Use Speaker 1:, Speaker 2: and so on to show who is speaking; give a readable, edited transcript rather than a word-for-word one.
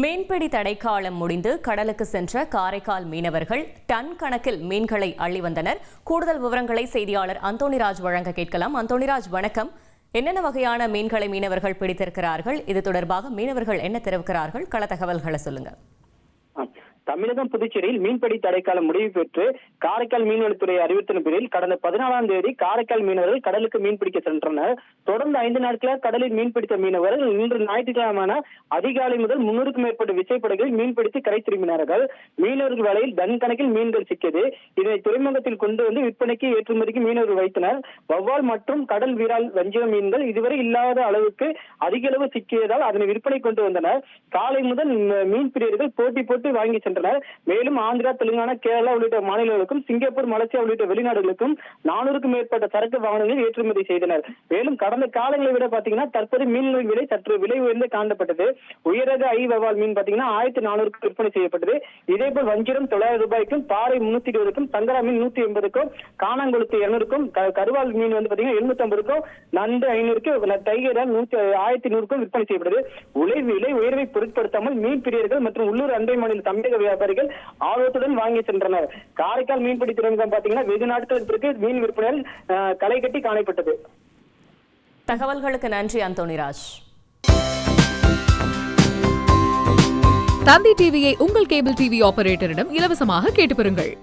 Speaker 1: மீன்பிடி தடைக்காலம் முடிந்து கடலுக்கு சென்ற காரைக்கால் மீனவர்கள் டன் கணக்கில் மீன்களை அள்ளி வந்தனர். கூடுதல் விவரங்களை செய்தியாளர் அந்தோணிராஜ் வழங்க கேட்கலாம். அந்தோணிராஜ், வணக்கம். என்னென்ன வகையான மீன்களை மீனவர்கள் பிடித்திருக்கிறார்கள்? இது தொடர்பாக மீனவர்கள் என்ன தெரிவிக்கிறார்கள்? கள தகவல்களை சொல்லுங்க.
Speaker 2: தமிழகம், புதுச்சேரியில் மீன்பிடி தடைக்காலம் முடிவு பெற்று காரைக்கால் மீன்வளத்துறை அறிவித்தின் பேரில் கடந்த 14ஆம் தேதி காரைக்கால் மீனவர்கள் கடலுக்கு மீன்பிடிக்க சென்றனர். தொடர்ந்து 5 நாட்களாக கடலில் மீன்பிடித்த மீனவர்கள் இன்று ஞாயிற்றுக்கிழமை அதிகாலை முதல் 300க்கும் மேற்பட்ட விசைப்படகுகளில் மீன்பிடித்து கரை திரும்பினார்கள். மீனவர்கள் வலையில் டன் கணக்கில் மீன்கள் சிக்கியது. இதனை துறைமுகத்தில் கொண்டு வந்து விற்பனைக்கு ஏற்றுமதிக்கு மீனவர்கள் வைத்தனர். வவ்வால் மற்றும் கடல் விரால் வஞ்சிர மீன்கள் இதுவரை இல்லாத அளவுக்கு அதிக அளவு சிக்கியதால் அதனை விற்பனை கொண்டு வந்தனர். காலை முதல் மீன் பிரியர்கள் போட்டி போட்டு வாங்கி சென்றனர். மேலும் ஆந்திரா, தெலுங்கானா, கேரளா உள்ளிட்ட மாநிலங்களுக்கும் சிங்கப்பூர், மலேசியா உள்ளிட்ட வெளிநாடுகளுக்கும் 400க்கும் மேற்பட்ட சரக்கு வாகனங்கள் ஏற்றுமதி செய்தனர். மேலும் கடந்த காலங்களை விட பாத்தீங்கன்னா தற்போது மீன்களின் விலை சற்று விலை உயர்ந்து காணப்பட்டது. உயரக வவால் மீன் பாத்தீங்கன்னா 1400க்கு விற்பனை செய்யப்பட்டது. இதேபோல் வஞ்சிரம் 900 ரூபாய்க்கும், பாறை 320க்கும், சங்கரா மீன் 180க்கும், காணாங்குளத்து 200க்கும், கருவால் மீன் வந்து பாத்தீங்கன்னா 750க்கும், நண்டு 500க்கு, டைகர் 1100க்கும் விற்பனை செய்யப்பட்டது. விலை உயர்வை பொருட்படுத்தாமல் மீன் பிரியர்கள் மற்றும் உள்ளூர் அண்டை மாநில தமிழக வியாபாரிகள் ஆர்வத்துடன் வாங்கி சென்றனர். காரைக்கால் மீன்பிடி துறைமுகம் பாத்தீங்கன்னா வெகு நாட்களுக்கு மீன் விற்பனையில் களை கட்டி காணப்பட்டது.
Speaker 1: தகவல்களுக்கு நன்றி அந்தோணிராஜ்.
Speaker 3: தந்தி டிவியை உங்கள் கேபிள் டிவி ஆபரேட்டரிடம் இலவசமாக கேட்டு பெறுங்கள்.